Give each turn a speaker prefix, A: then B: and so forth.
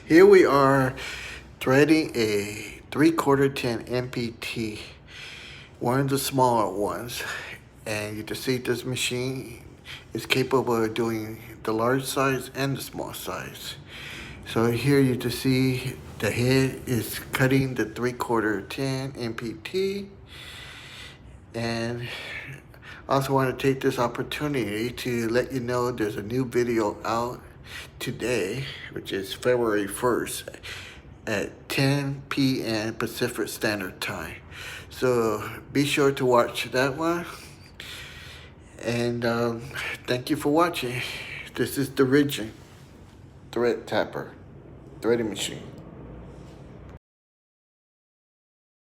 A: Here we are threading a 3/4 10 NPT, one of the smaller ones. And you can see this machine is capable of doing the large size and the small size. So here you can see the head is cutting the 3/4 10 NPT. And I also want to take this opportunity to let you know there's a new video out today, which is February 1st at 10 p.m. Pacific Standard Time. So be sure to watch that one. And thank you for watching. This is the Ridging Thread Tapper Threading Machine.